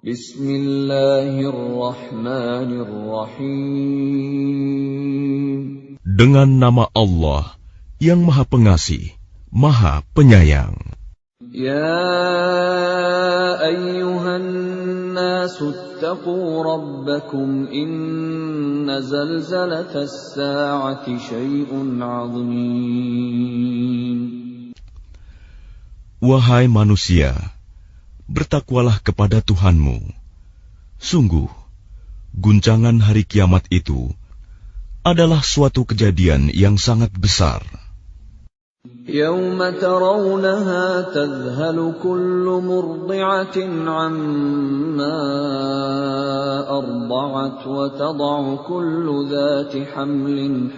Bismillahirrahmanirrahim. Dengan nama Allah yang Maha Pengasih, Maha Penyayang. Ya ayyuhan nasu attaqu rabbakum inna zalzalatas sa'ati syai'un 'azim. Wahai manusia, bertakwalah kepada Tuhanmu. Sungguh, guncangan hari kiamat itu adalah suatu kejadian yang sangat besar. يَوْمَ تَرَوْنَهَا تَذْهَلُ كُلُّ مُرْضِعَةٍ عَمَّا أَرْضَعَتْ وَتَضَعُ كُلُّ ذَاتِ حَمْلٍ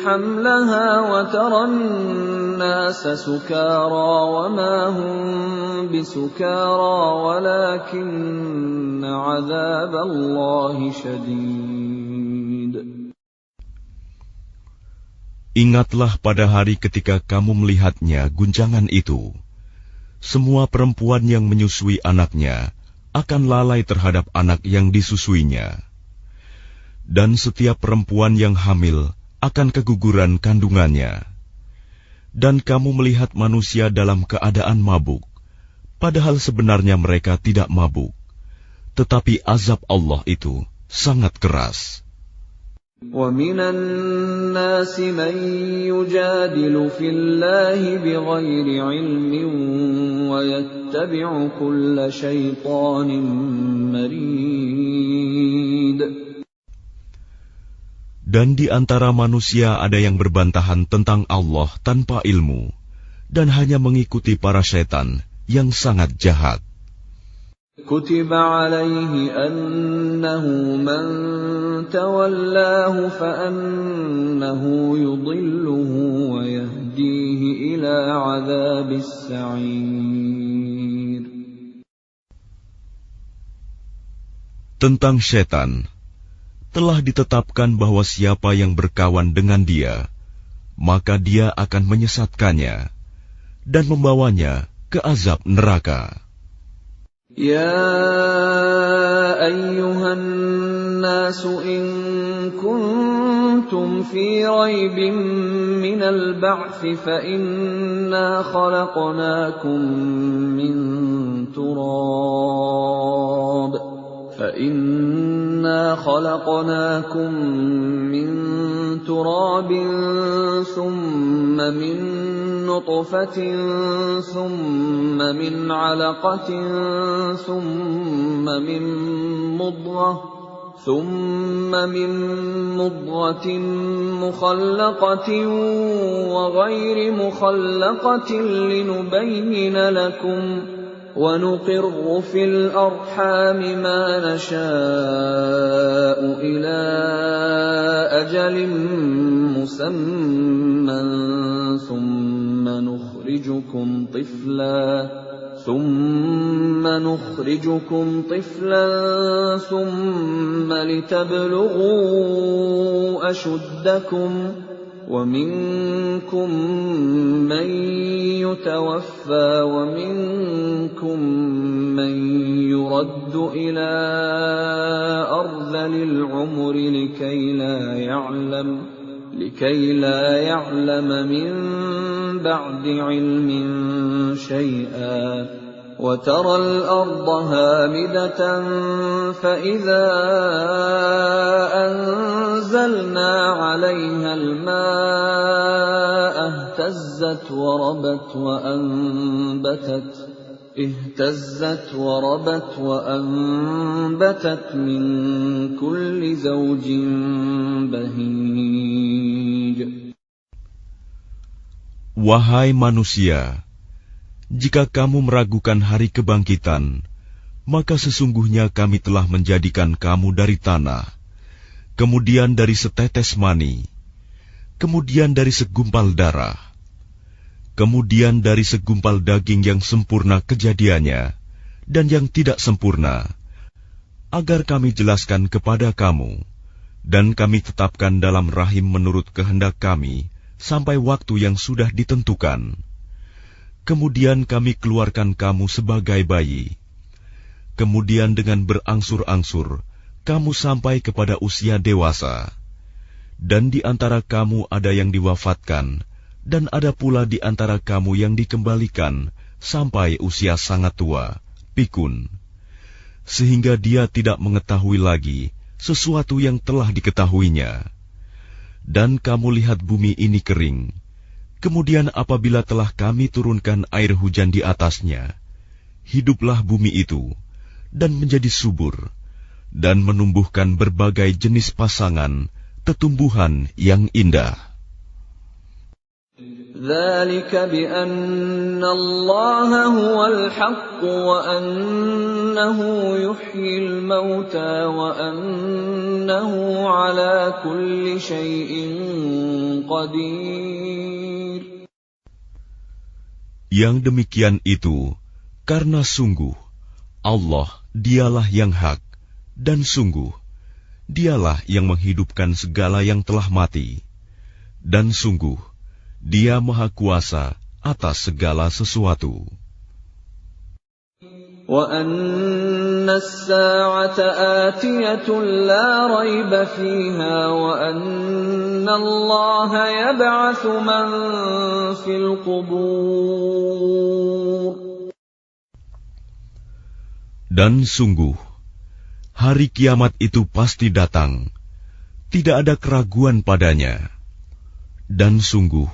حَمْلَهَا وَتَرَى النَّاسَ سُكَارَى وَمَا هُمْ بِسُكَارَى وَلَكِنَّ عَذَابَ اللَّهِ شَدِيدٌ. Ingatlah pada hari ketika kamu melihatnya guncangan itu. Semua perempuan yang menyusui anaknya akan lalai terhadap anak yang disusuinya. Dan setiap perempuan yang hamil akan keguguran kandungannya. Dan kamu melihat manusia dalam keadaan mabuk, padahal sebenarnya mereka tidak mabuk. Tetapi azab Allah itu sangat keras. وَمِنَ النَّاسِ مَن يُجَادِلُ فِي اللَّهِ بِغَيْرِ عِلْمٍ وَيَتَّبِعُ كُلَّ شَيْطَانٍ مَرِيدٍ. Dan di antara manusia ada yang berbantahan tentang Allah tanpa ilmu, dan hanya mengikuti para syaitan yang sangat jahat. كُتِبَ عَلَيْهِ أَنَّهُ مَن تَوَلَّاهُ فَأَنَّهُ يُضِلُّهُ وَيَهْدِيهِ إِلَى عَذَابِ السَّعِيرِ. Tentang syaitan, telah ditetapkan bahwa siapa yang berkawan dengan dia, maka dia akan menyesatkannya dan membawanya ke azab neraka. يَا أَيُّهَا النَّاسُ إِن كُنتُمْ فِي رَيْبٍ مِّنَ الْبَعْثِ فَإِنَّا خَلَقْنَاكُم مِّن تُرَابٍ ثُمَّ مِن نُّطْفَةٍ ثُمَّ مِنْ عَلَقَةٍ ثُمَّ مِن مُّضْغَةٍ مُّخَلَّقَةٍ وَغَيْرِ مُخَلَّقَةٍ لِّنُبَيِّنَ لَكُمْ وَنُقِرُّ فِي الْأَرْحَامِ مَا نَشَاءُ إِلَىٰ أَجَلٍ مُّسَمًّى ثُمَّ نُخْرِجُكُمْ طِفْلًا ثُمَّ لِتَبْلُغُوا أَشُدَّكُمْ وَمِنكُم مَّن يُتَوَفَّىٰ وَمِنكُم مَّن يُرَدُّ إِلَىٰ أَرْذَلِ الْعُمُرِ لِكَيْ لَا يَعْلَمَ مِن بَعْدِ عِلْمٍ شَيْئًا وَتَرَى الْأَرْضَ هَامِدَةً فَإِذَا أَنزَلْنَا عَلَيْهَا الْمَاءَ اهْتَزَّتْ وَرَبَتْ وَأَنبَتَتْ مِن كُلِّ زَوْجٍ بَهِيجٍ. Wahai manusia, jika kamu meragukan hari kebangkitan, maka sesungguhnya kami telah menjadikan kamu dari tanah, kemudian dari setetes mani, kemudian dari segumpal darah, kemudian dari segumpal daging yang sempurna kejadiannya dan yang tidak sempurna, agar kami jelaskan kepada kamu, dan kami tetapkan dalam rahim menurut kehendak kami sampai waktu yang sudah ditentukan. Kemudian kami keluarkan kamu sebagai bayi. Kemudian dengan berangsur-angsur, kamu sampai kepada usia dewasa. Dan di antara kamu ada yang diwafatkan, dan ada pula di antara kamu yang dikembalikan sampai usia sangat tua, pikun. Sehingga dia tidak mengetahui lagi sesuatu yang telah diketahuinya. Dan kamu lihat bumi ini kering. Kemudian apabila telah kami turunkan air hujan di atasnya, hiduplah bumi itu, dan menjadi subur, dan menumbuhkan berbagai jenis pasangan, tetumbuhan yang indah. ذَلِكَ بِأَنَّ اللَّهَ هُوَ الْحَقُّ وَأَنَّهُ يُحْيِي الْمَوْتَى وَأَنَّهُ عَلَى كُلِّ شَيْءٍ قَدِيرٌ. Yang demikian itu karena sungguh Allah dialah yang hak, dan sungguh dialah yang menghidupkan segala yang telah mati, dan sungguh Dia Maha Kuasa atas segala sesuatu. وَأَنَّ السَّاعَةَ آتِيَةٌ لَا رَيْبَ فِيهَا وَأَنَّ اللَّهَ يَبْعَثُ مَن فِي الْقُبُورِ. Dan sungguh, hari kiamat itu pasti datang, tidak ada keraguan padanya. Dan sungguh,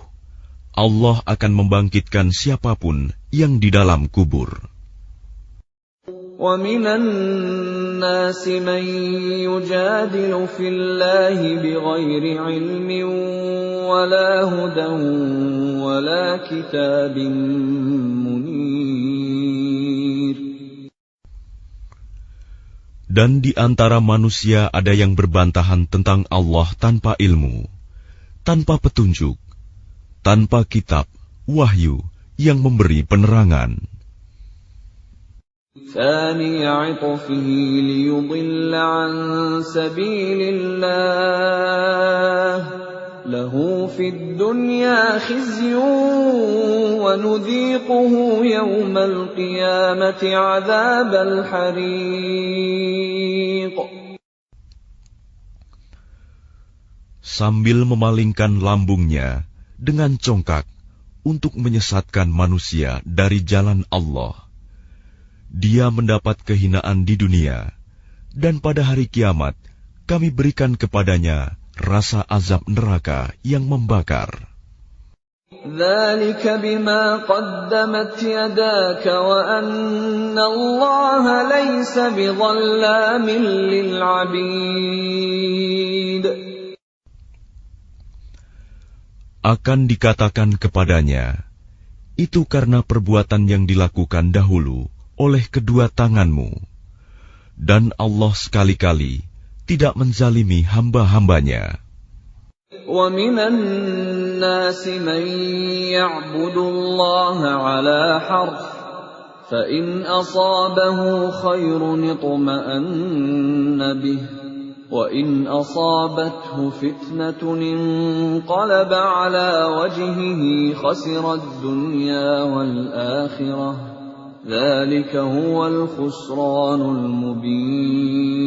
Allah akan membangkitkan siapapun yang di dalam kubur. وَمِنَ النَّاسِ مَن يُجَادِلُ فِي اللَّهِ بِغَيْرِ عِلْمٍ وَلَا هُدًى وَلَا كِتَابٍ مُنِيرٍ. Dan di antara manusia ada yang berbantahan tentang Allah tanpa ilmu, tanpa petunjuk, tanpa kitab, wahyu yang memberi penerangan. ثَانِيَ عِطْفِهِ لِيُضِلَّ عَن سَبِيلِ اللَّهِ لَهُ فِي الدُّنْيَا خِزْيٌ وَنُذِيقُهُ يَوْمَ الْقِيَامَةِ عَذَابَ الْحَرِيقِ. Sambil memalingkan lambungnya dengan congkak untuk menyesatkan manusia dari jalan Allah, dia mendapat kehinaan di dunia, dan pada hari kiamat kami berikan kepadanya rasa azab neraka yang membakar. ذَلِكَ بِمَا قَدَّمَتْ يَدَاكَ وَأَنَّ اللَّهَ لَيْسَ بِظَلَّامٍ لِلْعَبِيدِ. Akan dikatakan kepadanya, itu karena perbuatan yang dilakukan dahulu oleh kedua tanganmu, dan Allah sekali-kali tidak menzalimi hamba-hambanya. وَمِنَ النَّاسِ مَن يَعْبُدُ اللَّهَ عَلَى حَرْفٍ فَإِنْ أَصَابَهُ خَيْرٌ اطْمَأَنَّ بِهِ وَإِنْ أَصَابَتْهُ فِتْنَةٌ انقَلَبَ عَلَى وَجْهِهِ خَسِرَ الدُّنْيَا وَالْآخِرَةَ ذَلِكَ هُوَ الْخُسْرَانُ الْمُبِينُ.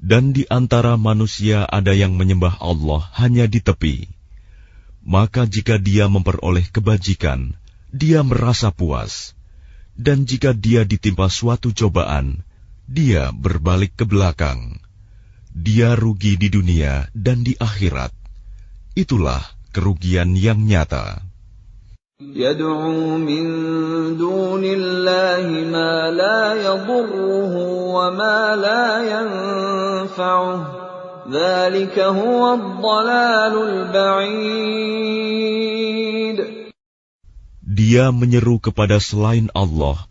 Dan di antara manusia ada yang menyembah Allah hanya di tepi. Maka jika dia memperoleh kebajikan, dia merasa puas. Dan jika dia ditimpa suatu cobaan, dia berbalik ke belakang. Dia rugi di dunia dan di akhirat. Itulah kerugian yang nyata. يَدْعُو مِن دُونِ اللَّهِ مَا لَا يَضُرُّهُ وَمَا لَا يَنفَعُهُ ذَلِكَ هُوَ الضَّلَالُ الْبَعِيدُ. Dia menyeru kepada selain Allah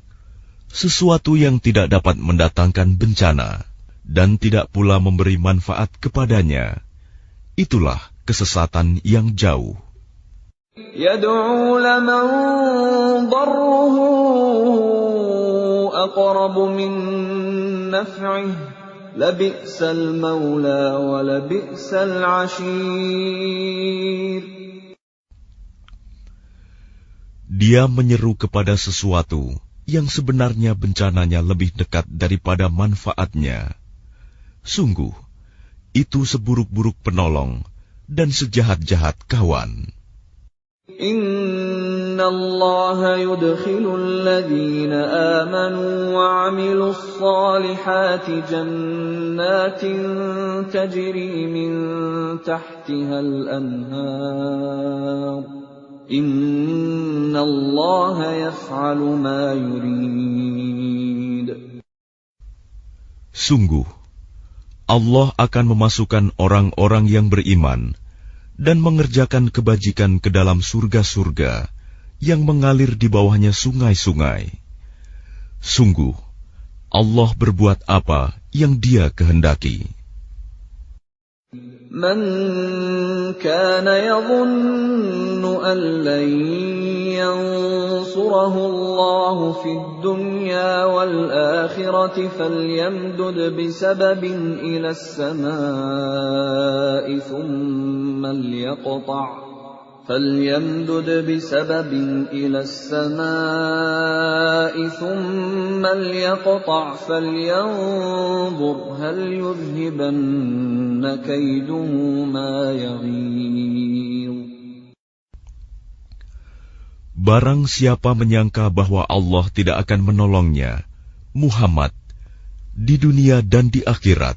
sesuatu yang tidak dapat mendatangkan bencana dan tidak pula memberi manfaat kepadanya. Itulah kesesatan yang jauh. يَدْعُو لَمَن ضَرُّهُ أَقْرَبُ مِن نَّفْعِهِ لَبِئْسَ الْمَوْلَىٰ وَلَبِئْسَ الْعَشِيرُ. Dia menyeru kepada sesuatu yang sebenarnya bencananya lebih dekat daripada manfaatnya. Sungguh, itu seburuk-buruk penolong dan sejahat-jahat kawan. Inna Allah yudkhilul ladhina amanu wa 'amilus salihati jannatin tajri min tahtihal anhar. Inna Allah yaf'alu ma yurid. Sungguh, Allah akan memasukkan orang-orang yang beriman dan mengerjakan kebajikan ke dalam surga-surga yang mengalir di bawahnya sungai-sungai. Sungguh, Allah berbuat apa yang Dia kehendaki. Man kana yadhunnu an lan yansurahu Allah fid dunya wal akhirati falyamdud bisababin ila as-samaa'i thumma فليمدد بسبب إلى السماء ثم ليقطع فلينظر هل يذهبن كيده ما يغيظ. Barang siapa menyangka bahwa Allah tidak akan menolongnya, Muhammad, di dunia dan di akhirat,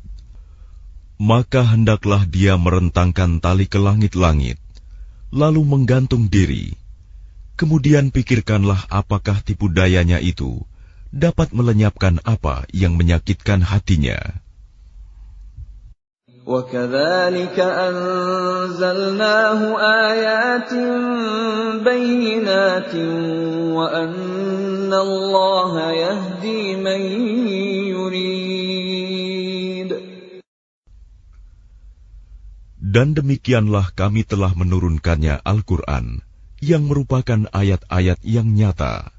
maka hendaklah dia merentangkan tali ke langit-langit, lalu menggantung diri. Kemudian pikirkanlah apakah tipu dayanya itu dapat melenyapkan apa yang menyakitkan hatinya. وَكَذَلِكَ أَنزَلْنَاهُ آيَاتٍ بَيِّنَاتٍ وَأَنَّ اللَّهَ يَهْدِي مَن يُرِيدُ. Dan demikianlah kami telah menurunkannya Al-Quran, yang merupakan ayat-ayat yang nyata.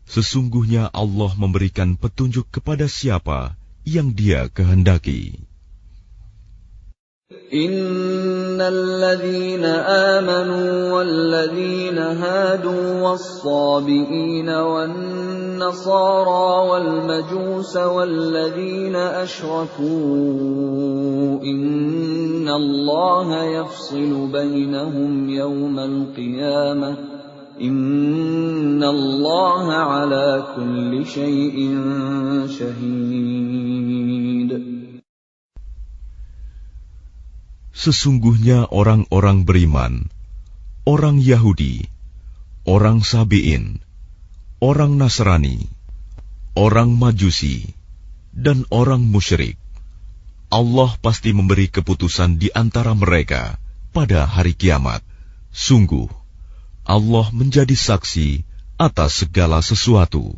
Sesungguhnya Allah memberikan petunjuk kepada siapa yang Dia kehendaki. Innal ladzina amanu wal ladzina hadu was-sabiina wan nasara wal majusa wal ladzina asyraku innallaha yafsilu bainahum yawmal qiyamah innallaha ala kulli syai'in syahid. Sesungguhnya orang-orang beriman, orang Yahudi, orang Sabi'in, orang Nasrani, orang Majusi, dan orang musyrik, Allah pasti memberi keputusan di antara mereka pada hari kiamat. Sungguh, Allah menjadi saksi atas segala sesuatu.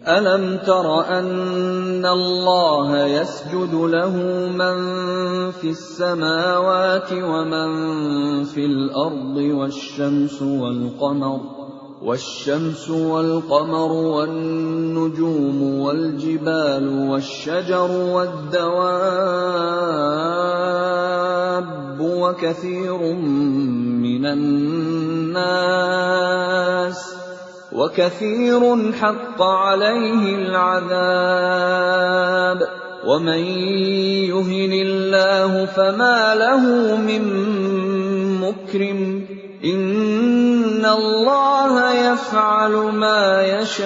Alam tara anna Allah yasjudu lahu man fis samawati wa man fil ardi wasyamsu wal qamaru wan nujumu wal jibalu wasyajaru wad dawabbu wa katsirun minan nas وَكَثِيرٌ حَقَّ عَلَيْهِ الْعَذَابُ وَمَن يُهِنِ اللَّهُ فَمَا لَهُ مِن مُّكْرِمٍ إِنَّ اللَّهَ يَفْعَلُ مَا يَشَاءُ.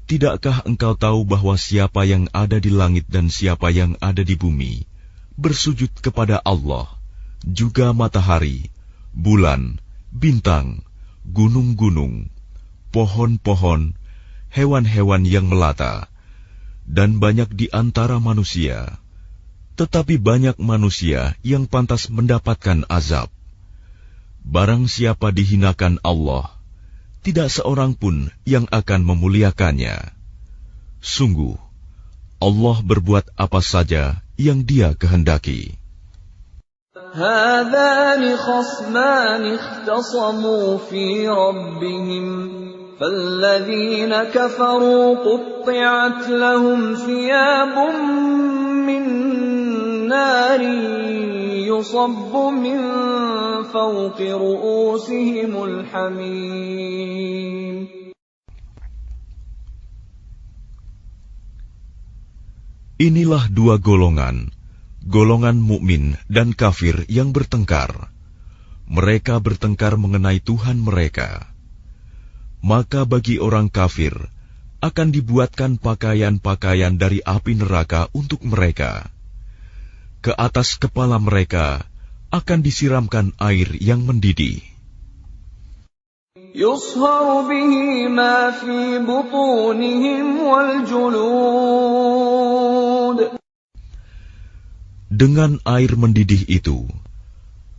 Tidakkah engkau tahu bahwa siapa yang ada di langit dan siapa yang ada di bumi bersujud kepada Allah, juga matahari, bulan, bintang, gunung-gunung, pohon-pohon, hewan-hewan yang melata, dan banyak di antara manusia. Tetapi banyak manusia yang pantas mendapatkan azab. Barang siapa dihinakan Allah, tidak seorang pun yang akan memuliakannya. Sungguh, Allah berbuat apa saja yang Dia kehendaki. هذان خصمان اختصموا في ربهم فالذين كفروا قطعت لهم ثياب من نار يصب من فوق رؤوسهم الحميم. Inilah dua golongan, golongan mukmin dan kafir yang bertengkar. Mereka bertengkar mengenai Tuhan mereka. Maka bagi orang kafir akan dibuatkan pakaian-pakaian dari api neraka untuk mereka. Ke atas kepala mereka akan disiramkan air yang mendidih. يصهر به ما في بطونهم والجلود. Dengan air mendidih itu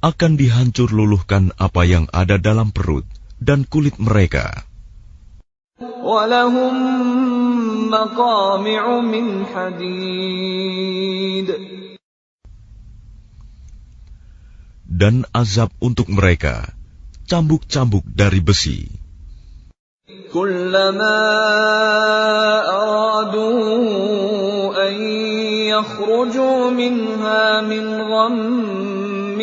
akan dihancur luluhkan apa yang ada dalam perut dan kulit mereka. وَلَهُم مَّقَامِعُ مِنْ حَدِيدٍ. Dan azab untuk mereka, cambuk-cambuk dari besi. كُلَّمَا أَرَادُوا أَن يَخْرُجُوا مِنْهَا مِنْ غَمٍّ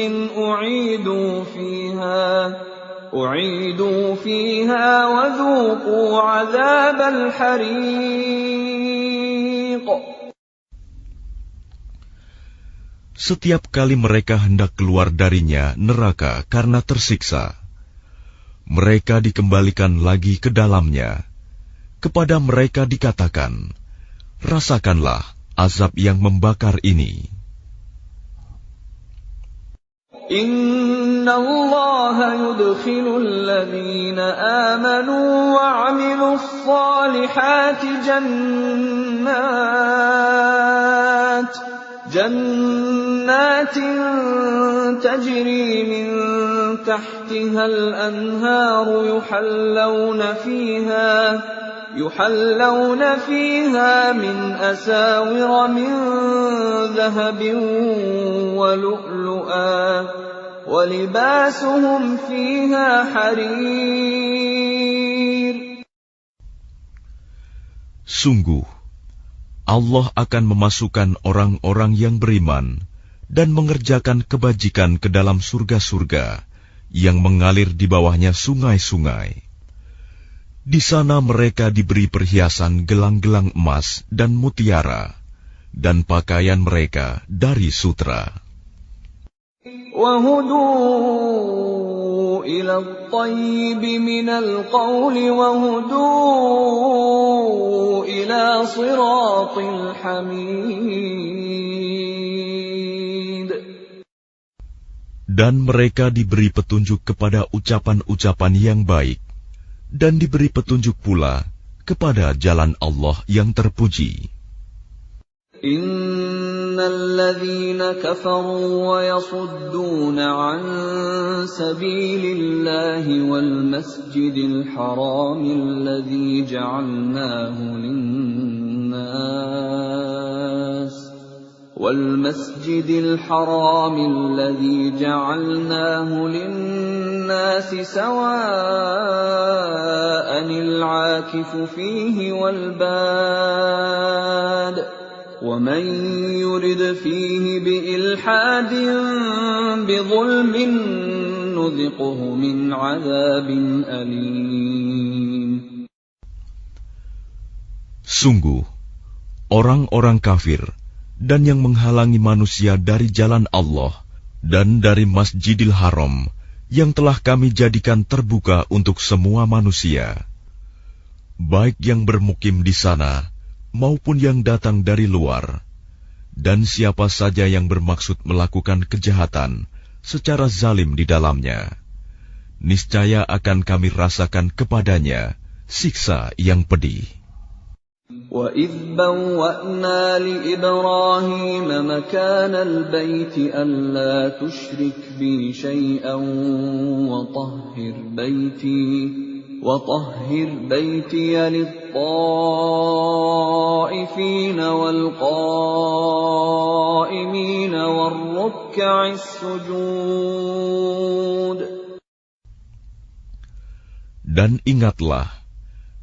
أُعِيدُوا فِيهَا وَذُوقُوا عَذَابَ الْحَرِيقِ. Setiap kali mereka hendak keluar darinya neraka karena tersiksa, mereka dikembalikan lagi ke dalamnya. Kepada mereka dikatakan, rasakanlah azab yang membakar ini. Inna Allah yudkhilul ladhina amanu wa 'amilus salihati jannatin tajri min tahtiha al-anharu yuhallawna fiha min asawira min dhahabin wa lu'lu'a wa libasuhum fiha harir. Sungguh Allah akan memasukkan orang-orang yang beriman dan mengerjakan kebajikan ke dalam surga-surga yang mengalir di bawahnya sungai-sungai. Di sana mereka diberi perhiasan gelang-gelang emas dan mutiara, dan pakaian mereka dari sutra. وَهُدُوا إِلَى الطَّيِّبِ مِنَ الْقَوْلِ وَهُدُوا إِلَى صِرَاطِ الْحَمِيدِ. Dan mereka diberi petunjuk kepada ucapan-ucapan yang baik, dan diberi petunjuk pula kepada jalan Allah yang terpuji. Innal ladzina kafaru wa yasudduna 'an sabilillahi wal masjidil haramil ladzi ja'alnahu lin-nas والمسجد الحرام الذي جعلناه للناس سواء العاكف فيه والباد ومن يرد فيه بإلحاد بظلم نذقه من عذاب أليم. Sungguh, orang-orang kafir dan yang menghalangi manusia dari jalan Allah dan dari Masjidil Haram yang telah kami jadikan terbuka untuk semua manusia, baik yang bermukim di sana maupun yang datang dari luar, dan siapa saja yang bermaksud melakukan kejahatan secara zalim di dalamnya, niscaya akan kami rasakan kepadanya siksa yang pedih. وَإِذْ بَوَّأْنَا لِإِبْرَاهِيمَ مَكَانَ الْبَيْتِ أَلَّا تُشْرِكْ بِي شَيْئًا وَطَهِّرْ بَيْتِيَ لِلطَّائِفِينَ وَالْقَائِمِينَ وَالرُّكَّعِ السُّجُودِ. Dan ingatlah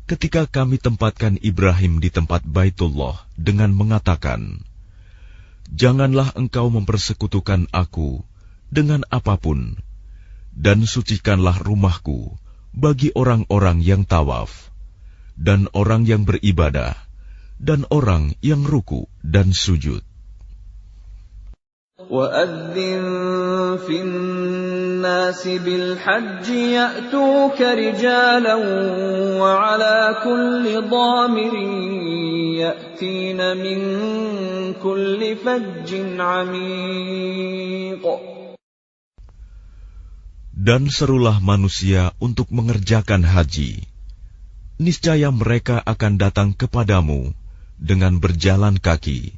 ketika kami tempatkan Ibrahim di tempat Baitullah dengan mengatakan, janganlah engkau mempersekutukan aku dengan apapun, dan sucikanlah rumahku bagi orang-orang yang tawaf, dan orang yang beribadah, dan orang yang ruku dan sujud. وَأَذِّن فِي النَّاسِ بِالْحَجِّ يَأْتُوكَ رِجَالًا وَعَلَى كُلِّ ضَامِرٍ يَأْتِينَ مِنْ كُلِّ فَجٍّ عَمِيقٍ. Dan serulah manusia untuk mengerjakan haji. Niscaya mereka akan datang kepadamu dengan berjalan kaki,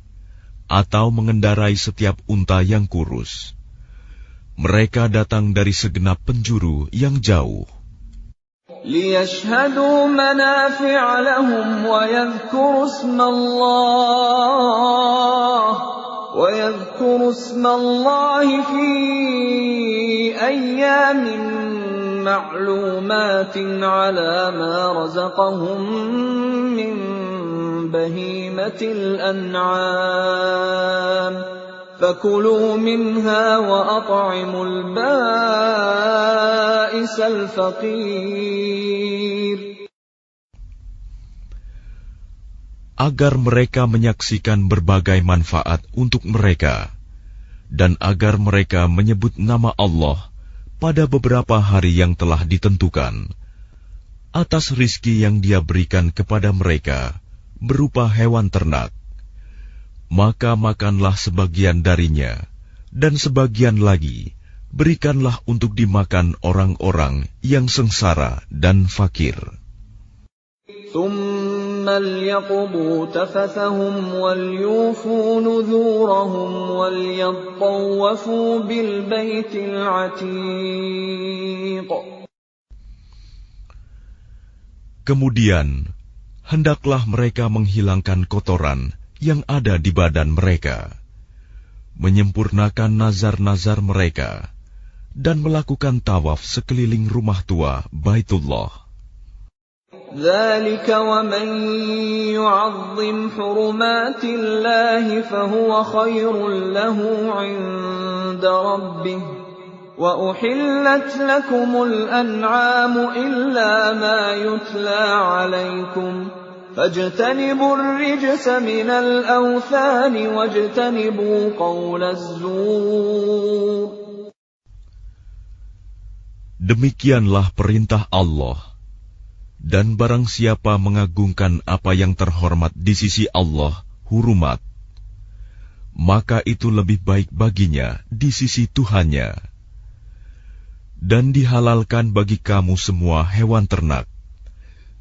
atau mengendarai setiap unta yang kurus. Mereka datang dari segenap penjuru yang jauh. لِيَشْهَدُوا مَنَافِعَ لَهُمْ وَيَذْكُرُوا اسْمَ اللَّهِ فِي أَيَّامٍ مَّعْلُومَاتٍ عَلَى مَا رَزَقَهُم مِّن بَهِيمَةِ الْأَنْعَامِ فَكُلُوا مِنْهَا وَأَطْعِمُوا الْبَائِسَ الْفَقِيرَ. Agar mereka menyaksikan berbagai manfaat untuk mereka, dan agar mereka menyebut nama Allah pada beberapa hari yang telah ditentukan, atas rizki yang Dia berikan kepada mereka berupa hewan ternak. Maka makanlah sebagian darinya, dan sebagian lagi berikanlah untuk dimakan orang-orang yang sengsara dan fakir. ثُمَّ لْيَقْضُوا تَفَثَهُمْ وَلْيُوفُوا نُذُورَهُمْ وَلْيَطَّوَّفُوا بِالْبَيْتِ الْعَتِيقِ. Kemudian, hendaklah mereka menghilangkan kotoran yang ada di badan mereka, menyempurnakan nazar-nazar mereka, dan melakukan tawaf sekeliling rumah tua Baitullah. ذَلِكَ وَمَن يُعَظِّمْ حُرُمَاتِ اللَّهِ فَهُوَ خَيْرٌ لَّهُ عِندَ رَبِّهِ وَأُحِلَّتْ لَكُمُ الْأَنْعَامُ إِلَّا مَا يُتْلَىٰ عَلَيْكُمْ فَاجْتَنِبُوا الرِّجْسَ مِنَ الْأَوْثَانِ وَاجْتَنِبُوا قَوْلَ الزُّورِ. Demikianlah perintah Allah. Dan barang siapa mengagungkan apa yang terhormat di sisi Allah, hurumat, maka itu lebih baik baginya di sisi Tuhannya. Dan dihalalkan bagi kamu semua hewan ternak,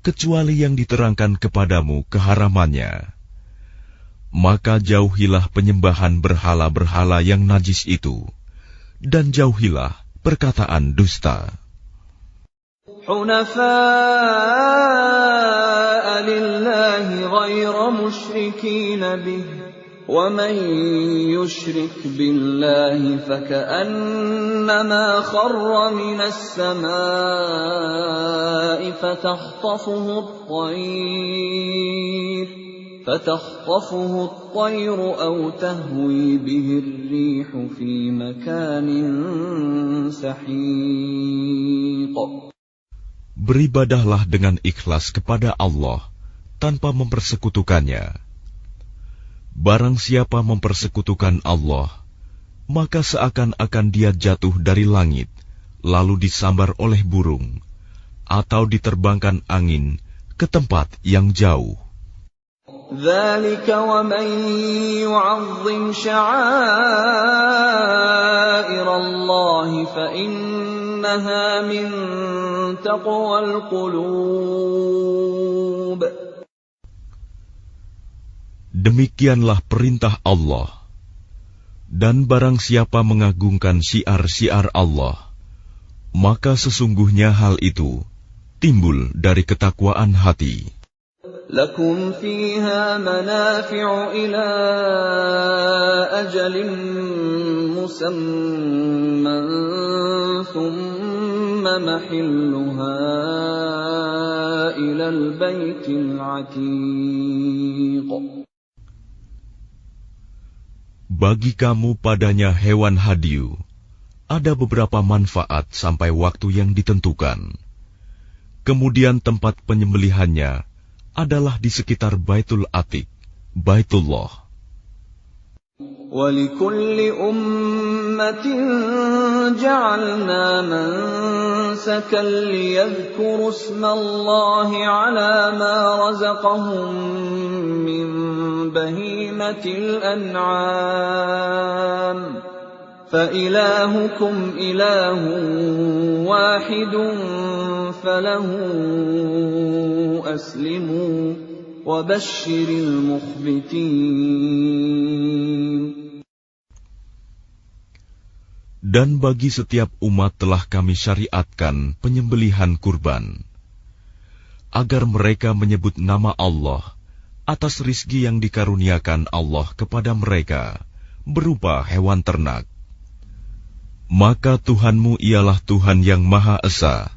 kecuali yang diterangkan kepadamu keharamannya. Maka jauhilah penyembahan berhala-berhala yang najis itu, dan jauhilah perkataan dusta. حُنَفَاءَ لِلَّهِ غَيْرَ مُشْرِكِينَ بِهِ وَمَن يُشْرِكْ بِاللَّهِ فَكَأَنَّمَا خَرَّ مِنَ السَّمَاءِ فَتَخْطَفُهُ الطَّيْرُ أَوْ تَهْوِي بِهِ الرِّيحُ فِي مَكَانٍ سَحِيقٍ. Beribadahlah dengan ikhlas kepada Allah tanpa mempersekutukannya. Barang siapa mempersekutukan Allah, maka seakan-akan dia jatuh dari langit, lalu disambar oleh burung, atau diterbangkan angin ke tempat yang jauh. ذَلِكَ وَمَن يُعَظِّمْ شَعَائِرَ اللَّهِ فَإِنَّهَا مِن تَقْوَى الْقُلُوبِ. Demikianlah perintah Allah. Dan barang siapa mengagungkan syiar-syiar Allah, maka sesungguhnya hal itu timbul dari ketakwaan hati. لَكُمْ فِيهَا مَنَافِعُ إِلَىٰ أَجَلٍ مُّسَمًّى ثُمَّ مَحِلُّهَا إِلَى الْبَيْتِ الْعَتِيقِ. Bagi kamu padanya hewan hadiu, ada beberapa manfaat sampai waktu yang ditentukan. Kemudian tempat penyembelihannya adalah di sekitar Baitul Atiq, Baitullah. وَلِكُلِّ أُمَّةٍ جَعَلْنَا مَنسَكًا لِيَذْكُرُوا اسْمَ اللَّهِ عَلَى مَا رَزَقَهُم مِّن بَهِيمَةِ الْأَنْعَامِ فَإِلَٰهُكُمْ إِلَٰهٌ وَاحِدٌ فَلَهُ أَسْلِمُوا وَبَشِّرِ الْمُخْبِتِينَ. Dan bagi setiap umat telah kami syariatkan penyembelihan kurban, agar mereka menyebut nama Allah atas rizki yang dikaruniakan Allah kepada mereka berupa hewan ternak. Maka Tuhanmu ialah Tuhan yang Maha Esa.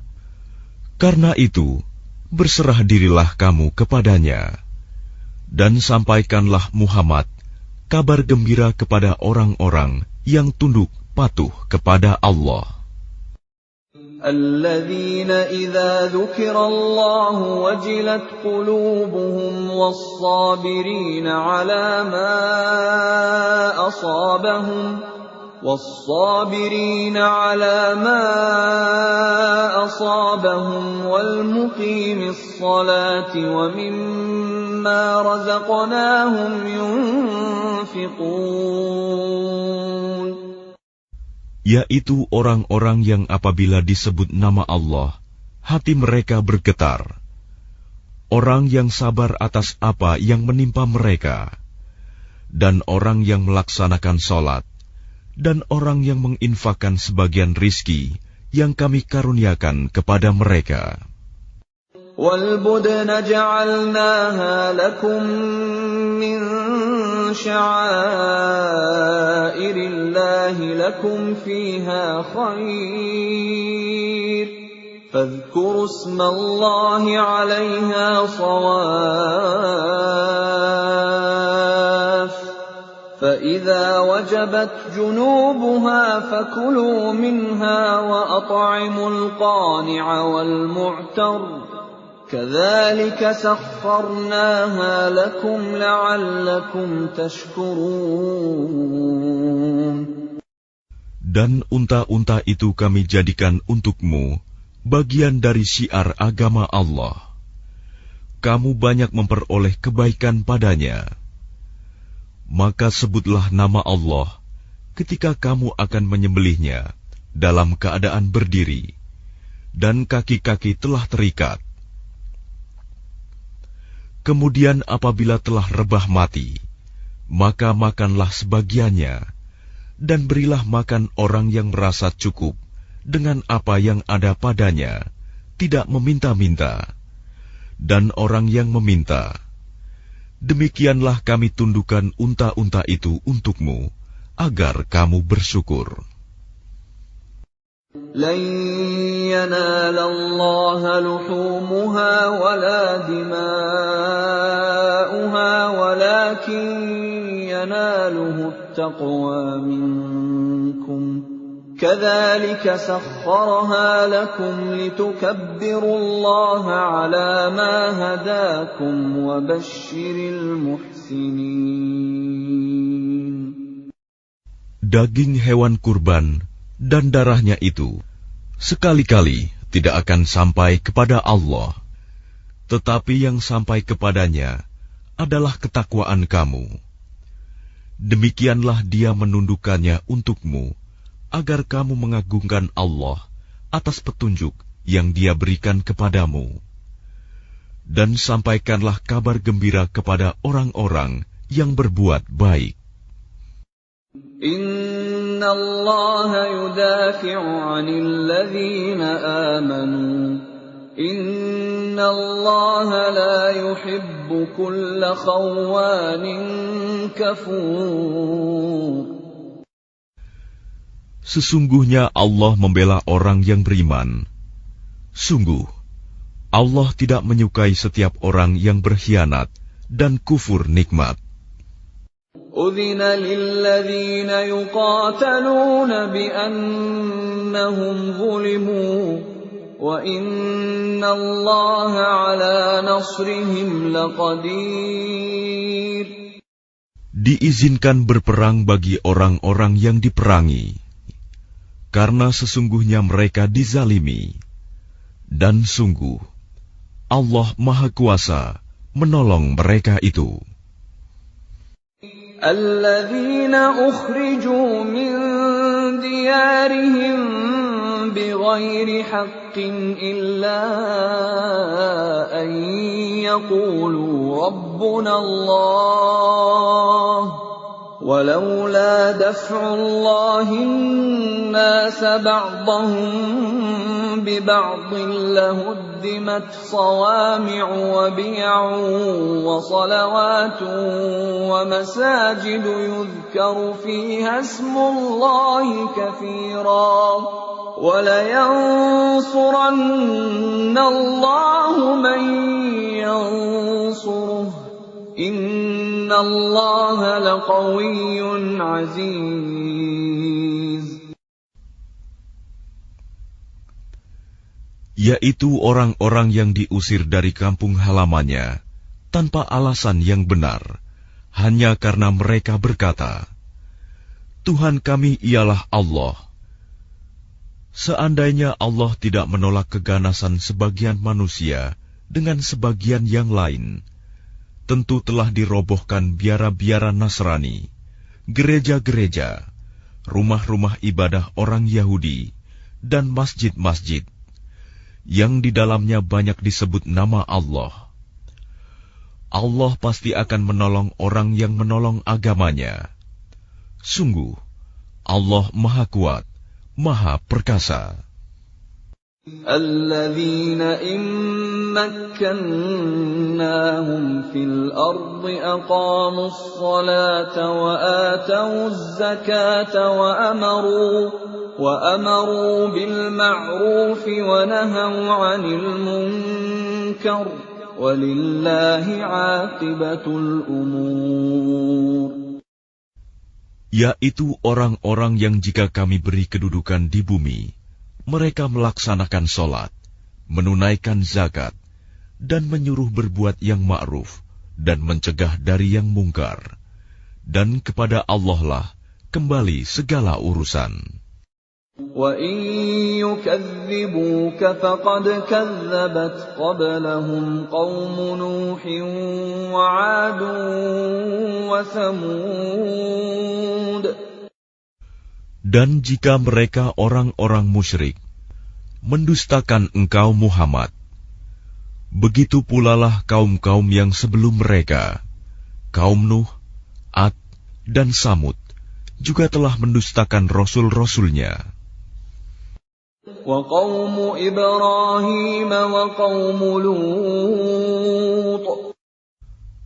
Karena itu, berserah dirilah kamu kepadanya. Dan sampaikanlah Muhammad kabar gembira kepada orang-orang yang tunduk patuh kepada Allah. الذين إذا ذكر الله وجلت قلوبهم والصابرين على ما أصابهم والمقيم الصلاة ومما رزقناهم ينفقون. Yaitu orang-orang yang apabila disebut nama Allah, hati mereka bergetar. Orang yang sabar atas apa yang menimpa mereka, dan orang yang melaksanakan sholat, dan orang yang menginfakkan sebagian rizki yang kami karuniakan kepada mereka. وَالْبُدْنَ جَعَلْنَاهَا لَكُم مِّن شَعَائِرِ اللَّهِ لَكُمْ فِيهَا خَيْرٌ فَاذْكُرُوا اسْمَ اللَّهِ عَلَيْهَا صَوَافَّ فَإِذَا وَجَبَتْ جُنُوبُهَا فَكُلُوا مِنْهَا وَأَطْعِمُوا الْقَانِعَ وَالْمُعْتَرَّ كَذَلِكَ سَخَّرْنَاهَا لَكُمْ لَعَلَّكُمْ تَشْكُرُونَ. Dan unta-unta itu kami jadikan untukmu bagian dari syiar agama Allah. Kamu banyak memperoleh kebaikan padanya. Maka sebutlah nama Allah ketika kamu akan menyembelihnya dalam keadaan berdiri, dan kaki-kaki telah terikat. Kemudian apabila telah rebah mati, maka makanlah sebagiannya, dan berilah makan orang yang merasa cukup dengan apa yang ada padanya, tidak meminta-minta, dan orang yang meminta. Demikianlah kami tundukkan unta-unta itu untukmu, agar kamu bersyukur. لَن يَنَالَ اللَّهَ لُحُومُهَا وَلَا دِمَاؤُهَا وَلَكِن يَنَالُهُ التَّقْوَى مِنكُمْ كَذَلِكَ سَخَّرَهَا لَكُمْ لِتُكَبِّرُوا اللَّهَ عَلَى مَا هَدَاكُمْ وَبَشِّرِ الْمُحْسِنِينَ. Daging hewan kurban dan darahnya itu sekali-kali tidak akan sampai kepada Allah, tetapi yang sampai kepadanya adalah ketakwaan kamu. Demikianlah Dia menundukkannya untukmu, agar kamu mengagungkan Allah atas petunjuk yang Dia berikan kepadamu. Dan sampaikanlah kabar gembira kepada orang-orang yang berbuat baik. Inna Allah yudafi'u 'anil ladzina amanu. Inna Allah la yuhibbu kulla khawanin kafur. Sesungguhnya Allah membela orang yang beriman. Sungguh, Allah tidak menyukai setiap orang yang berkhianat dan kufur nikmat. أذن للذين يقاتلون بأنهم ظلموا وإن الله على نصرهم لقدير. Diizinkan berperang bagi orang-orang yang diperangi, karena sesungguhnya mereka dizalimi, dan sungguh Allah Maha Kuasa menolong mereka itu. الذين أخرجوا من ديارهم بغير حق إلا أن يقولوا ربنا الله ولولا دفع الله الناس بعضهم ببعض لهدمت صوامع وبيع وصلوات ومساجد يذكر فيها اسم الله كثيرا ولينصرن الله من ينصره إن الله لقوي عزيز. Yaitu orang-orang yang diusir dari kampung halamannya tanpa alasan yang benar, hanya karena mereka berkata, Tuhan kami ialah Allah. Seandainya Allah tidak menolak keganasan sebagian manusia dengan sebagian yang lain, tentu telah dirobohkan biara-biara Nasrani, gereja-gereja, rumah-rumah ibadah orang Yahudi, dan masjid-masjid yang di dalamnya banyak disebut nama Allah. Allah pasti akan menolong orang yang menolong agamanya. Sungguh, Allah Maha Kuat, Maha Perkasa. الذين إن مكناهم في الأرض أقاموا الصلاة وآتوا الزكاة وأمروا بالمعروف ونهوا عن المنكر ولله عاقبة الأمور. Yaitu orang-orang yang jika kami beri kedudukan di bumi, mereka melaksanakan sholat, menunaikan zakat, dan menyuruh berbuat yang ma'ruf, dan mencegah dari yang mungkar. Dan kepada Allah lah kembali segala urusan. وَإِن يُكَذِّبُوكَ فَقَدْ كَذَّبَتْ قَبْلَهُمْ قَوْمُ نُوحٍ وَعَادٌ وَثَمُودُ. Dan jika mereka orang-orang musyrik mendustakan engkau Muhammad, begitu pula lah kaum-kaum yang sebelum mereka, kaum Nuh, Ad, dan Samud, juga telah mendustakan rasul-rasulnya. وَقَوْمُ إِبْرَاهِيمَ وَقَوْمُ لُوطٍ.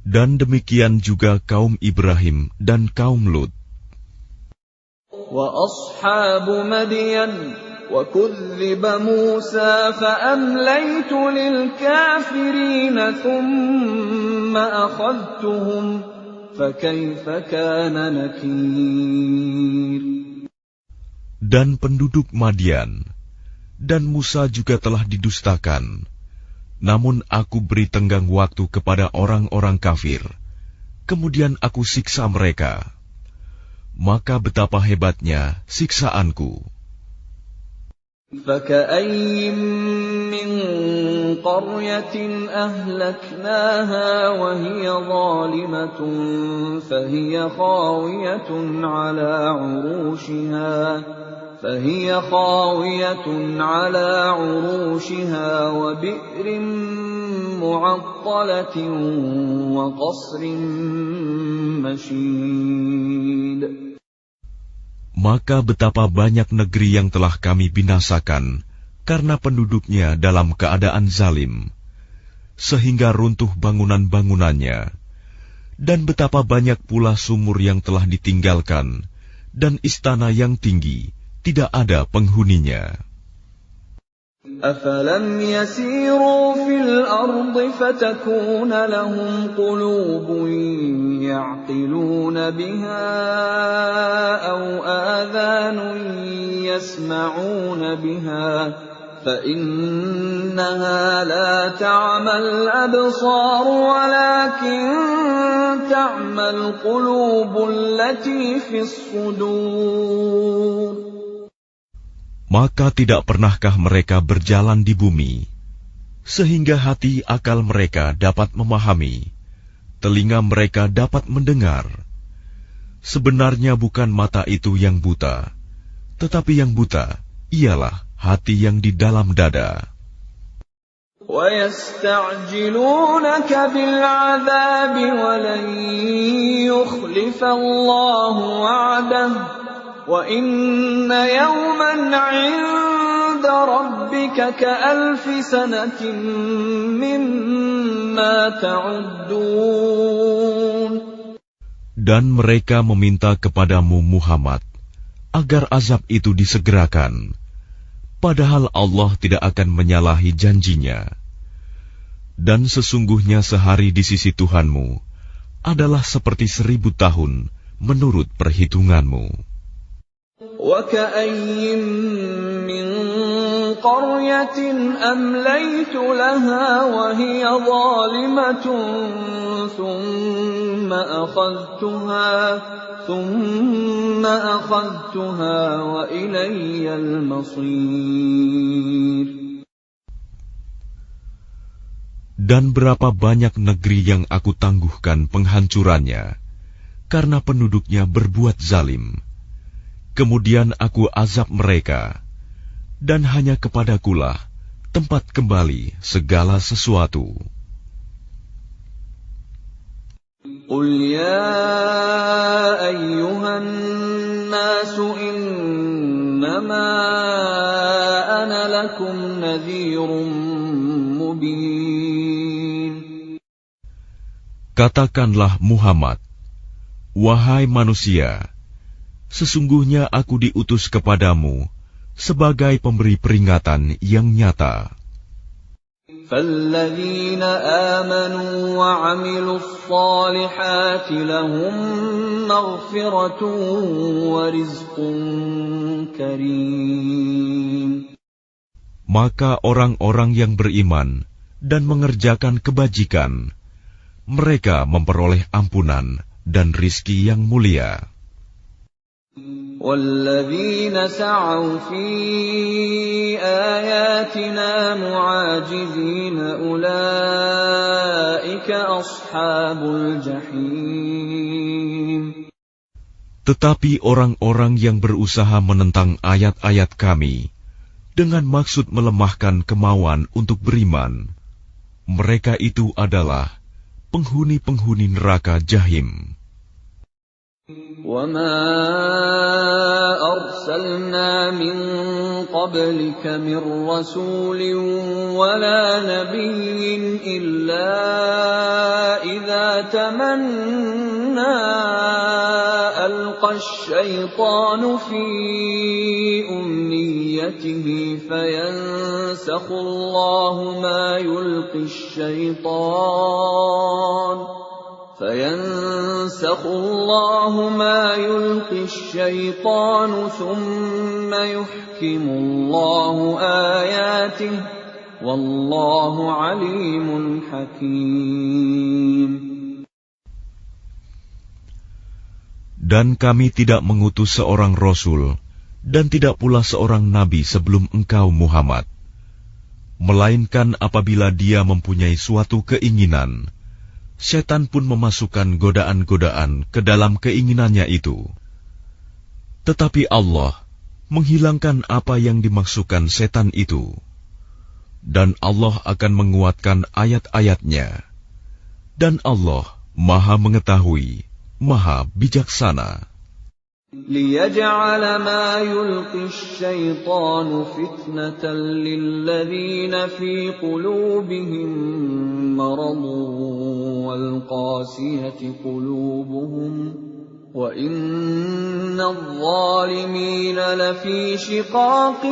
Dan demikian juga kaum Ibrahim dan kaum Lut. وَأَصْحَابُ مَدْيَنَ وَكُذِّبَ مُوسَى فَأَمْلَيْتُ لِلْكَافِرِينَ ثُمَّ أَخَذْتُهُمْ فَكَيْفَ كَانَ نَكِيرِ. Dan penduduk Madian dan Musa juga telah didustakan, namun aku beri tenggang waktu kepada orang-orang kafir, kemudian aku siksa mereka. Maka betapa hebatnya siksaanku. فَكَأَيٍّ مِّن قَرْيَةٍ أَهْلَكْنَاهَا وَهِيَ ظَالِمَةٌ فَهِيَ خَاوِيَةٌ عَلَى عُرُوشِهَا وَبِئْرٍ مُّعَطَّلَةٍ وَقَصْرٍ مَّشِيدٍ. Maka betapa banyak negeri yang telah kami binasakan karena penduduknya dalam keadaan zalim, sehingga runtuh bangunan-bangunannya, dan betapa banyak pula sumur yang telah ditinggalkan, dan istana yang tinggi tidak ada penghuninya. أفلم يسيروا في الأرض فتكون لهم قلوب يعقلون بها أو آذان يسمعون بها فإنها لا تعمى الأبصار ولكن تعمى القلوب التي في الصدور. Maka tidak pernahkah mereka berjalan di bumi, sehingga hati akal mereka dapat memahami, telinga mereka dapat mendengar. Sebenarnya bukan mata itu yang buta, tetapi yang buta ialah hati yang di dalam dada. وَيَسْتَعْجِلُونَكَ بِالْعَذَابِ وَلَنْ يُخْلِفَ اللَّهُ وَعْدَهُ وَإِنَّ يَوْمًا عِندَ رَبِّكَ كَأَلْفِ سَنَةٍ مِّمَّا تَعُدُّونَ. Dan mereka meminta kepadamu Muhammad agar azab itu disegerakan, padahal Allah tidak akan menyalahi janjinya. Dan sesungguhnya sehari di sisi Tuhanmu adalah seperti 1000 tahun menurut perhitunganmu. وَكَأَيِّن مِّن قَرْيَةٍ أَمْلَيْتُ لَهَا وَهِيَ ظَالِمَةٌ ثُمَّ أَخَذْتُهَا وَإِلَيَّ الْمَصِيرُ. Dan berapa banyak negeri yang aku tangguhkan penghancurannya, karena penduduknya berbuat zalim. Kemudian aku azab mereka, dan hanya kepadakulah tempat kembali segala sesuatu. قُلْ يَا أَيُّهَا النَّاسُ إِنَّمَا أَنَا لَكُمْ نَذِيرٌ مُبِينٌ. Katakanlah Muhammad, wahai manusia, sesungguhnya aku diutus kepadamu sebagai pemberi peringatan yang nyata. فَالَّذِينَ آمَنُوا وَعَمِلُوا الصَّالِحَاتِ لَهُم مَّغْفِرَةٌ وَرِزْقٌ كَرِيمٌ. Maka orang-orang yang beriman dan mengerjakan kebajikan, mereka memperoleh ampunan dan rizki yang mulia. وَالَّذِينَ سَعَوْا فِي آيَاتِنَا مُعَاجِزِينَ أُولَٰئِكَ أَصْحَابُ الْجَحِيمِ. Tetapi orang-orang yang berusaha menentang ayat-ayat kami dengan maksud melemahkan kemauan untuk beriman, mereka itu adalah penghuni-penghuni neraka Jahim. وَمَا أَرْسَلْنَا مِن قَبْلِكَ مِن رَّسُولٍ وَلَا نَبِيٍّ إِلَّا إِذَا تَمَنَّىٰ أَلْقَى الشَّيْطَانُ فِي أُمْنِيَّتِهِ فَيَنسَخُ اللَّهُ مَا يُلْقِي الشَّيْطَانُ ثُمَّ يُحْكِمُ اللَّهُ آيَاتِهِ وَاللَّهُ عَلِيمٌ حَكِيمٌ. Dan kami tidak mengutus seorang Rasul dan tidak pula seorang Nabi sebelum engkau Muhammad, melainkan apabila dia mempunyai suatu keinginan, setan pun memasukkan godaan-godaan ke dalam keinginannya itu. Tetapi Allah menghilangkan apa yang dimaksudkan setan itu, dan Allah akan menguatkan ayat-ayatnya. Dan Allah Maha Mengetahui, Maha Bijaksana. لِيَجْعَلَ مَا يُلْقِي الشَّيْطَانُ فِتْنَةً لِّلَّذِينَ فِي قُلُوبِهِم مَّرَضٌ وَالْقَاسِيَةِ قُلُوبُهُمْ وَإِنَّ الظَّالِمِينَ لَفِي شِقَاقٍ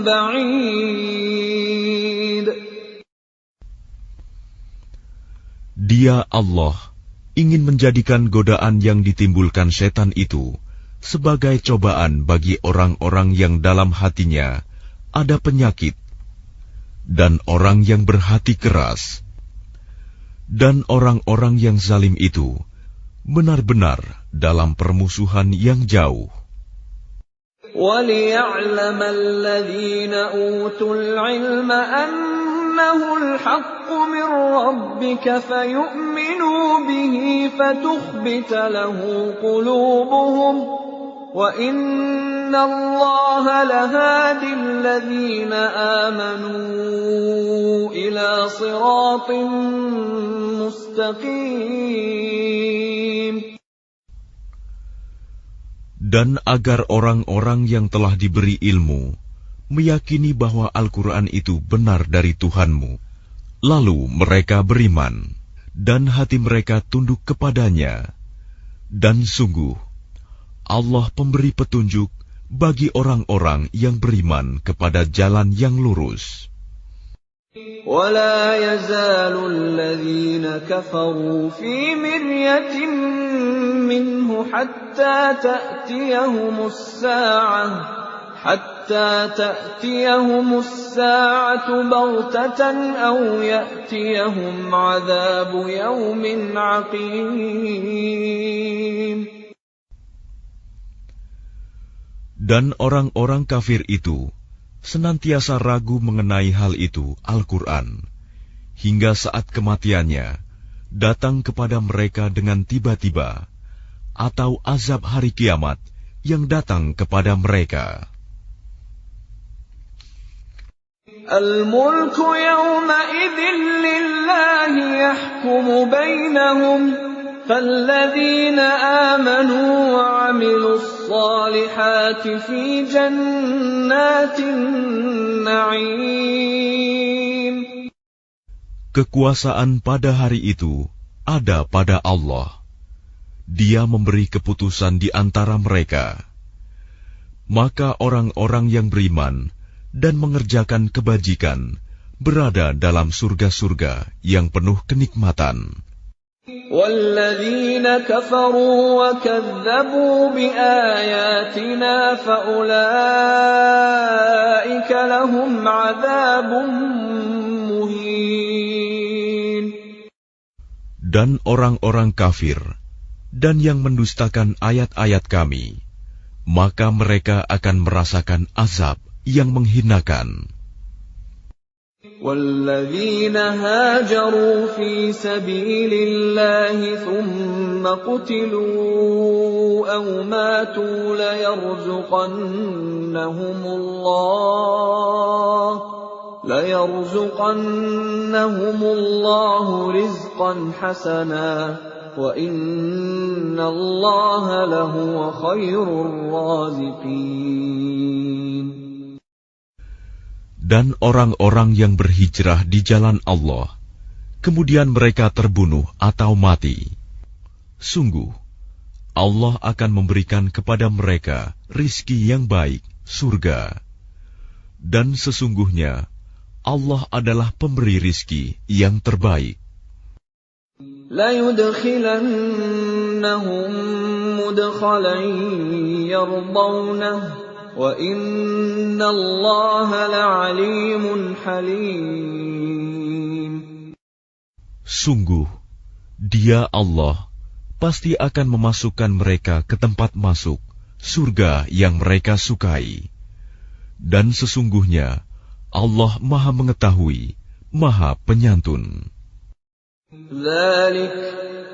بَعِيدٍ. Dia Allah ingin menjadikan godaan yang ditimbulkan setan itu sebagai cobaan bagi orang-orang yang dalam hatinya ada penyakit dan orang yang berhati keras, dan orang-orang yang zalim itu benar-benar dalam permusuhan yang jauh. وَلِيَعْلَمَ الَّذِينَ أُوتُوا الْعِلْمَ أَنَّهُ الْحَقُّ مِنْ رَبِّكَ فَيُؤْمِنُوا بِهِ فَتُخْبِتَ لَهُ قُلُوبُهُمْ وَإِنَّ اللَّهَ لَهَادِ الَّذِينَ آمَنُوا إِلَى صِرَاطٍ مُسْتَقِيمٍ. Dan agar orang-orang yang telah diberi ilmu meyakini bahwa Al-Quran itu benar dari Tuhanmu, lalu mereka beriman dan hati mereka tunduk kepadanya. Dan sungguh Allah pemberi petunjuk bagi orang-orang yang beriman kepada jalan yang lurus. وَلَا يَزَالُ الَّذِينَ كَفَرُوا فِي مِرْيَةٍ مِّنْهُ حَتَّى تَأْتِيَهُمُ السَّاعَةُ بَغْتَةً أَوْ يَأْتِيَهُمْ عَذَابُ يَوْمٍ عَقِيمٍ. Dan orang-orang kafir itu senantiasa ragu mengenai hal itu, Al-Quran, hingga saat kematiannya datang kepada mereka dengan tiba-tiba, atau azab hari kiamat yang datang kepada mereka. Al-mulku yawma'idhin lillahi yahkumu bainahum falladzina amanu wa 'amilus salihati fi jannatin na'im. Kekuasaan pada hari itu ada pada Allah. Dia memberi keputusan di antara mereka. Maka orang-orang yang beriman dan mengerjakan kebajikan berada dalam surga-surga yang penuh kenikmatan. وَالَّذِينَ كَفَرُوا وَكَذَّبُوا بِآيَاتِنَا فَأُولَئِكَ لَهُمْ عَذَابٌ مُهِينٌ. Dan orang-orang kafir dan yang mendustakan ayat-ayat kami, maka mereka akan merasakan azab yang menghinakan. وَالَّذِينَ هَاجَرُوا فِي سَبِيلِ اللَّهِ ثُمَّ قُتِلُوا أَوْ مَاتُوا لَيَرْزُقَنَّهُمُ اللَّهُ رِزْقًا حَسَنًا وَإِنَّ اللَّهَ لَهُوَ خَيْرُ الرَّازِقِينَ. Dan orang-orang yang berhijrah di jalan Allah, kemudian mereka terbunuh atau mati, sungguh Allah akan memberikan kepada mereka rizki yang baik, surga. Dan sesungguhnya Allah adalah pemberi rizki yang terbaik. لَيُدْخِلَنَّهُمْ مُدْخَلًا يَرْضَوْنَهُ وَإِنَّ اللَّهَ لَعَلِيمٌ حَلِيمٌ. Sungguh, Dia Allah pasti akan memasukkan mereka ke tempat masuk surga yang mereka sukai. Dan sesungguhnya Allah Maha Mengetahui, Maha Penyantun. ذَلِكَ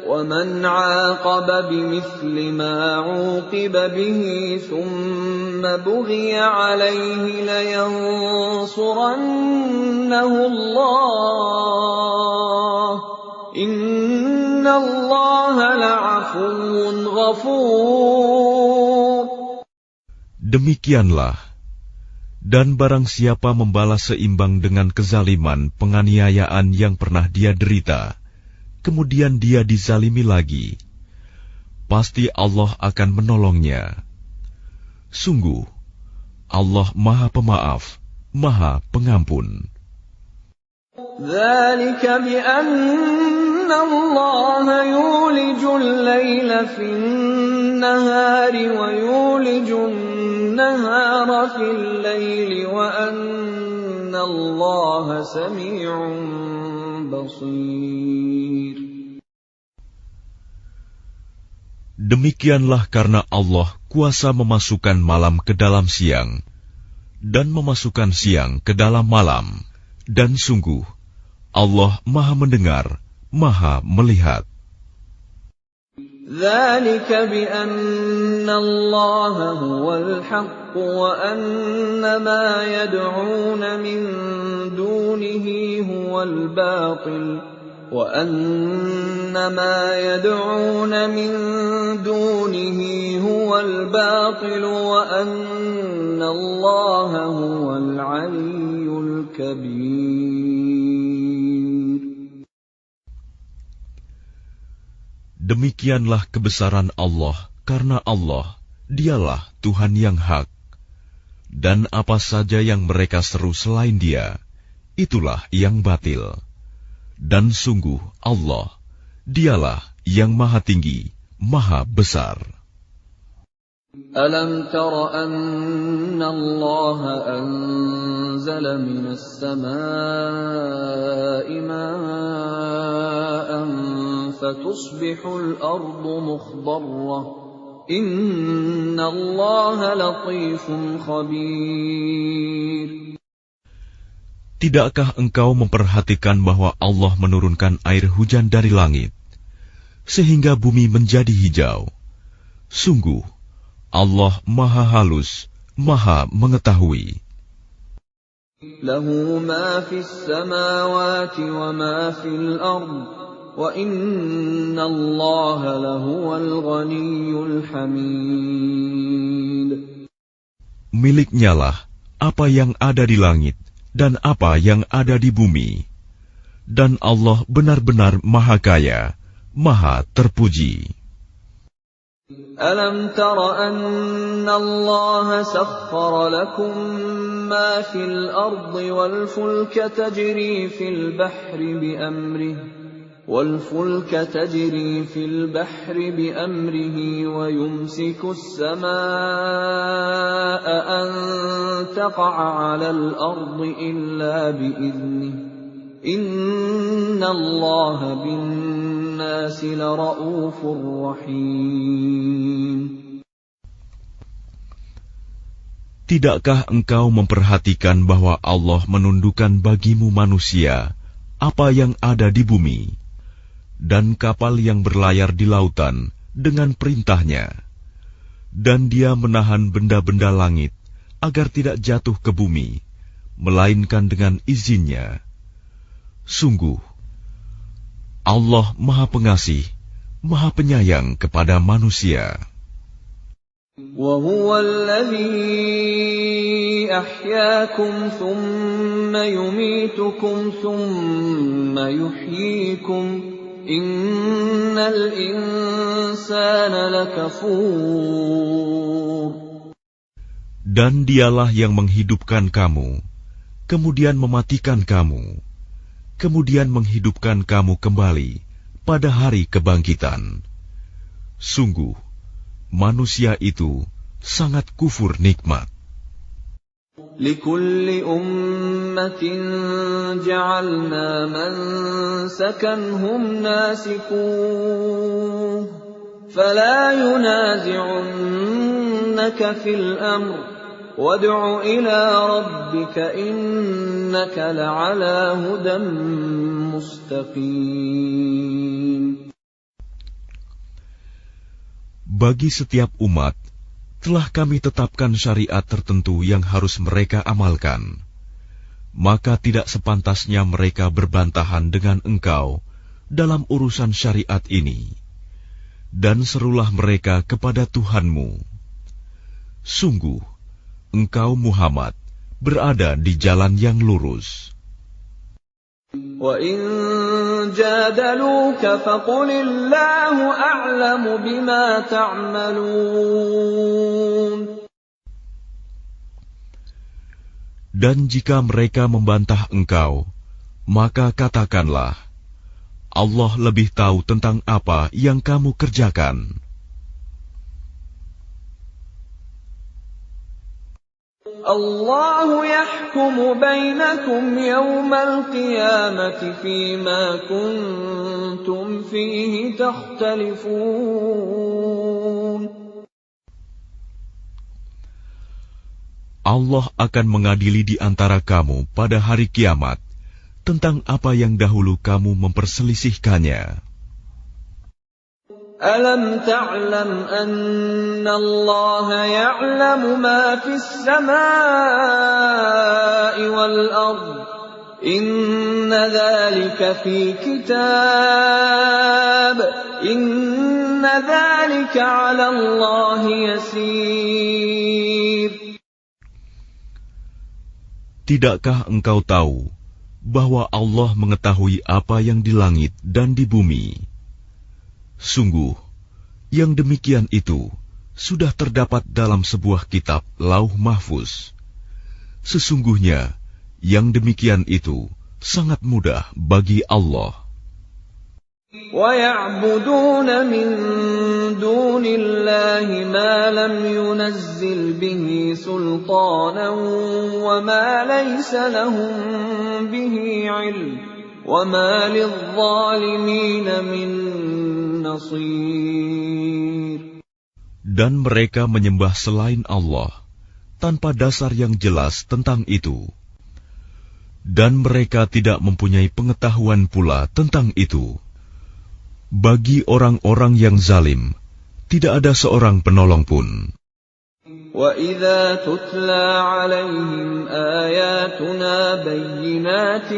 وَمَنْ عَاقَبَ بِمِثْلِ مَا عُوقِبَ بِهِ ثُمَّ بُغِيَ عَلَيْهِ لَيَنصُرَنَّهُ اللَّهُ إِنَّ اللَّهَ لَعَفُوٌّ غَفُورٌ. Demikianlah, dan barang siapa membalas seimbang dengan kezaliman penganiayaan yang pernah dia derita, kemudian dia dizalimi lagi, pasti Allah akan menolongnya. Sungguh, Allah Maha Pemaaf, Maha Pengampun. ذلك بأن الله يولج الليل في النهار ويولج النهار في الليل وأن الله سميع بصير. Demikianlah karena Allah kuasa memasukkan malam ke dalam siang dan memasukkan siang ke dalam malam, dan sungguh Allah Maha Mendengar, Maha Melihat. ذلك بأن الله هو الحق وأن ما يدعون من دونه هو الباطل وأن ما يدعون من دونه هو الباطل وأن الله هو العلي الكبير. Demikianlah kebesaran Allah, karena Allah, dialah Tuhan yang hak. Dan apa saja yang mereka seru selain Dia, itulah yang batil. Dan sungguh Allah, dialah yang maha tinggi, maha besar. ألم تر أن الله أنزل من السماء ماء فتصبح الأرض مخضرة إن الله لطيف خبير. Tidakkah engkau memperhatikan bahwa Allah menurunkan air hujan dari langit, sehingga bumi menjadi hijau? Sungguh, Allah Maha Halus, Maha Mengetahui. Lahu ma fis samawati wa ma fil ard, wa inna Allaha lahuwal ghaniyyul hamid. Miliknyalah apa yang ada di langit dan apa yang ada di bumi, dan Allah benar-benar Maha Kaya, Maha Terpuji. ألم تر أن الله سخر لكم ما في الأرض والفلك تجري في البحر بأمره ويمسك السماء أن تقع على الأرض إلا بإذنه إن الله بالناس لرؤوف رحيم. Tidakkah engkau memperhatikan bahwa Allah menundukkan bagimu manusia apa yang ada di bumi, dan kapal yang berlayar di lautan dengan perintahnya, dan Dia menahan benda-benda langit agar tidak jatuh ke bumi, melainkan dengan izinnya. Sungguh, Allah Maha Pengasih, Maha Penyayang kepada manusia. وَهُوَ الَّذِي أَحْيَاكُمْ ثُمَّ يُمِيتُكُمْ ثُمَّ يُحْيِيكُمْ إِنَّ الْإِنسَانَ لَكَفُورٌ. Dan Dialah yang menghidupkan kamu, kemudian mematikan kamu, kemudian menghidupkan kamu kembali pada hari kebangkitan. Sungguh, manusia itu sangat kufur nikmat. لِكُلِّ أُمَّةٍ جَعَلْنَا مَنسَكًا هُمْ نَاسِكُوهُ فَلَا يُنَازِعُنَّكَ فِي الْأَمْرِ وَادْعُ إِلَى رَبِّكَ إِنَّكَ لَعَلَى هُدًى مُسْتَقِيمٍ. Bagi setiap umat, telah kami tetapkan syariat tertentu yang harus mereka amalkan. Maka tidak sepantasnya mereka berbantahan dengan engkau dalam urusan syariat ini. Dan serulah mereka kepada Tuhanmu. Sungguh, engkau Muhammad berada di jalan yang lurus. وَإِن جادلوك فقل الله أعلم بما تعملون. Dan jika mereka membantah engkau, maka katakanlah, Allah lebih tahu tentang apa yang kamu kerjakan. الله يحكم بينكم يوم القيامة فيما كنتم فيه تختلفون. Allah akan mengadili di antara kamu pada hari kiamat tentang apa yang dahulu kamu memperselisihkannya. ألم تعلم أن الله يعلم ما في السماء والأرض إن ذلك في كتاب إن ذلك على الله يسير. Tidakkah engkau tahu bahwa Allah mengetahui apa yang di langit dan di bumi? Sungguh, yang demikian itu sudah terdapat dalam sebuah kitab Lauh Mahfuz. Sesungguhnya, yang demikian itu sangat mudah bagi Allah. وَيَعْبُدُونَ مِن دُونِ اللَّهِ مَا لَمْ يُنَزِّلْ بِهِ سُلْطَانًا وَمَا لَيْسَ لَهُم بِهِ عِلْمٌ وَمَا لِلظَّالِمِينَ مِن نَّصِيرٍ. Dan mereka menyembah selain Allah tanpa dasar yang jelas tentang itu. Dan mereka tidak mempunyai pengetahuan pula tentang itu. Bagi orang-orang yang zalim, tidak ada seorang penolong pun. وَإِذَا تُتْلَى عَلَيْهِمْ آيَاتُنَا بَيِّنَاتٍ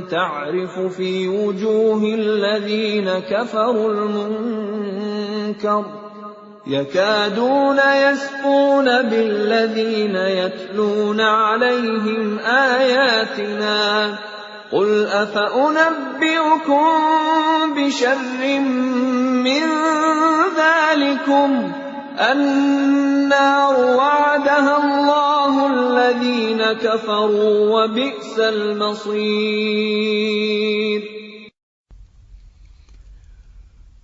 تَعْرِفُ فِي وُجُوهِ الَّذِينَ كَفَرُوا الْمُنكَرَ يَكَادُونَ يَسْطُونَ بِالَّذِينَ يَتْلُونَ عَلَيْهِمْ آيَاتِنَا قُلْ أَفَأُنَبِّئُكُم بِشَرٍّ مِّن ذَلِكُمْ النَّارُ وَعَدَهَا اللَّهُ الَّذِينَ كَفَرُوا وَبِئْسَ الْمَصِيرُ.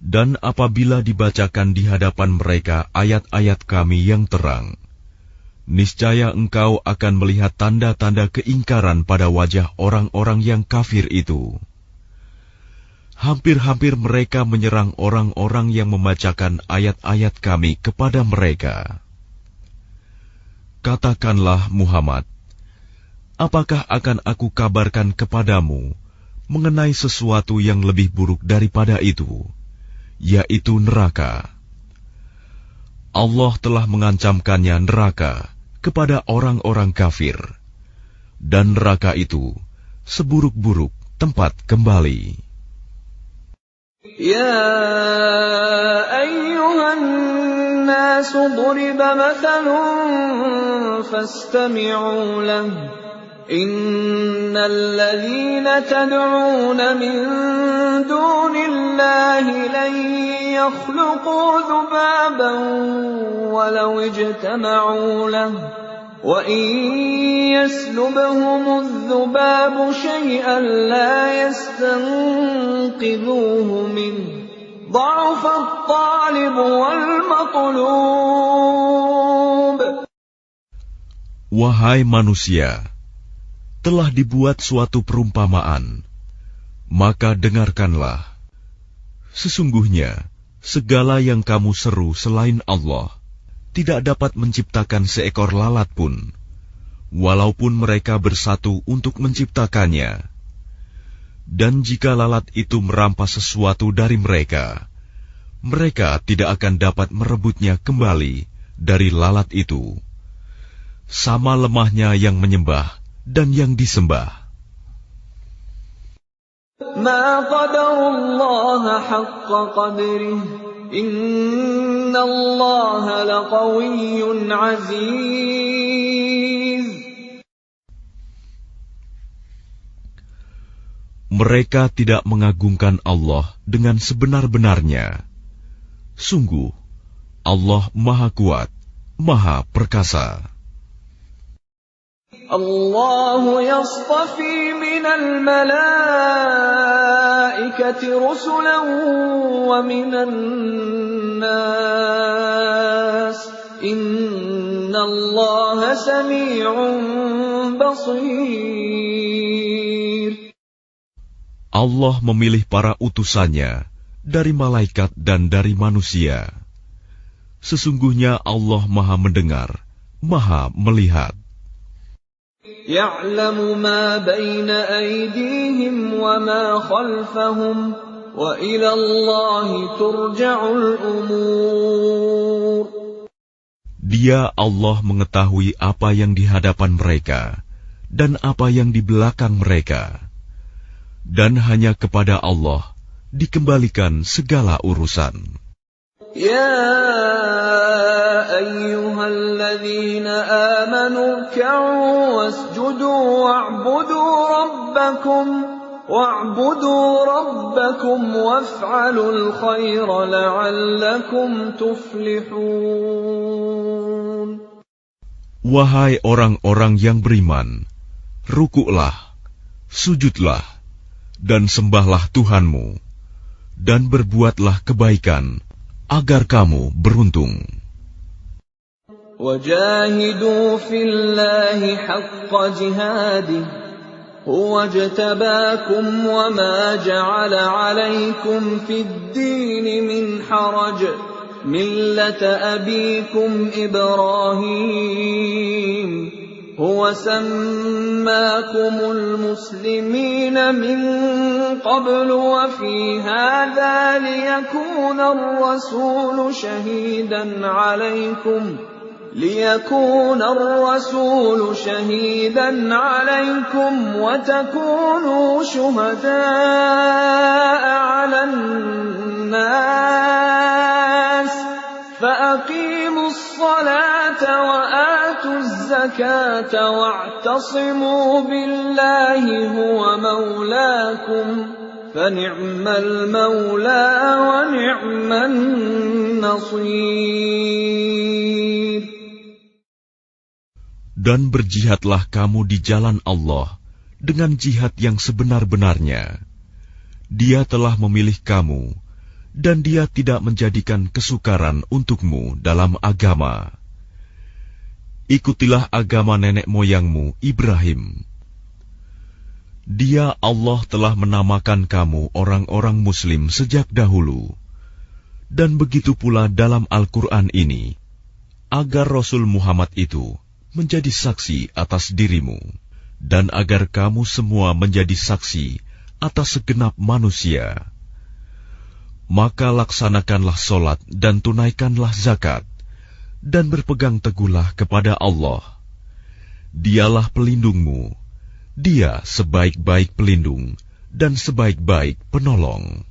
Dan apabila dibacakan di hadapan mereka ayat-ayat Kami yang terang, niscaya engkau akan melihat tanda-tanda keingkaran pada wajah orang-orang yang kafir itu. Hampir-hampir mereka menyerang orang-orang yang membacakan ayat-ayat Kami kepada mereka. Katakanlah Muhammad, apakah akan aku kabarkan kepadamu mengenai sesuatu yang lebih buruk daripada itu, yaitu neraka? Allah telah mengancamkannya neraka kepada orang-orang kafir, dan neraka itu seburuk-buruk tempat kembali. يَا أَيُّهَا النَّاسُ ضُرِبَ مَثَلٌ فَاسْتَمِعُوا لَهُ إِنَّ الَّذِينَ تَدْعُونَ مِن دُونِ اللَّهِ لَن يَخْلُقُوا ذُبَابًا وَلَوِ اجْتَمَعُوا لَهُ وَإِن يَسْلُبْهُمُ الذُّبَابُ شَيْئًا لَّا يَسْتَنقِذُوهُ مِنْهُ ضَعُفَ الطَّالِبُ وَالْمَطْلُوبُ. Wahai manusia, telah dibuat suatu perumpamaan, maka dengarkanlah. Sesungguhnya, segala yang kamu seru selain Allah tidak dapat menciptakan seekor lalat pun, walaupun mereka bersatu untuk menciptakannya. Dan jika lalat itu merampas sesuatu dari mereka, mereka tidak akan dapat merebutnya kembali dari lalat itu. Sama lemahnya yang menyembah dan yang disembah. مَا قَدَرُوا اللَّهَ حَقَّ قَدْرِهِ إِنَّ اللَّهَ لَقَوِيٌّ عَزِيزٌ. Mereka tidak mengagungkan Allah dengan sebenar-benarnya. Sungguh, Allah Maha Kuat, Maha Perkasa. Allah yastafi minal malaikati rusulan wa minan nas. Innallaha sami'un basir. Allah memilih para utusannya dari malaikat dan dari manusia. Sesungguhnya Allah Maha mendengar, Maha melihat. Ya'lamu ma baina aydihim wa ma khalfahum wa ila Allahi turja'ul umur. Dia Allah mengetahui apa yang di hadapan mereka dan apa yang di belakang mereka. Dan hanya kepada Allah dikembalikan segala urusan. Ya ayyuhalladzina amanu ka'u wasjudu wa'budu rabbakum waf'alul khaira la'allakum tuflihun. Wahai orang-orang yang beriman, rukuklah, sujudlah, dan sembahlah Tuhanmu, dan berbuatlah kebaikan, agar kamu beruntung. Wajahidu fillahi haqqa jihadih, huwa jtabakum wa ma ja'ala alaykum fid dini min haraj, millata abikum Ibrahim. هو سماكم المسلمين من قبل وفي هذا ليكون الرسول شهيدا عليكم وتكونوا شهداء على الناس فأقيموا الصلاة وآتوا الزكاة واعتصموا بالله هو مولاكم فنعم المولى ونعم النصير. Dan berjihadlah kamu di jalan Allah dengan jihad yang sebenar-benarnya. Dia telah memilih kamu, dan Dia tidak menjadikan kesukaran untukmu dalam agama. Ikutilah agama nenek moyangmu Ibrahim. Dia Allah telah menamakan kamu orang-orang Muslim sejak dahulu. Dan begitu pula dalam Al-Quran ini, agar Rasul Muhammad itu menjadi saksi atas dirimu, dan agar kamu semua menjadi saksi atas segenap manusia. Maka laksanakanlah solat dan tunaikanlah zakat, dan berpegang teguhlah kepada Allah. Dialah pelindungmu, Dia sebaik-baik pelindung dan sebaik-baik penolong.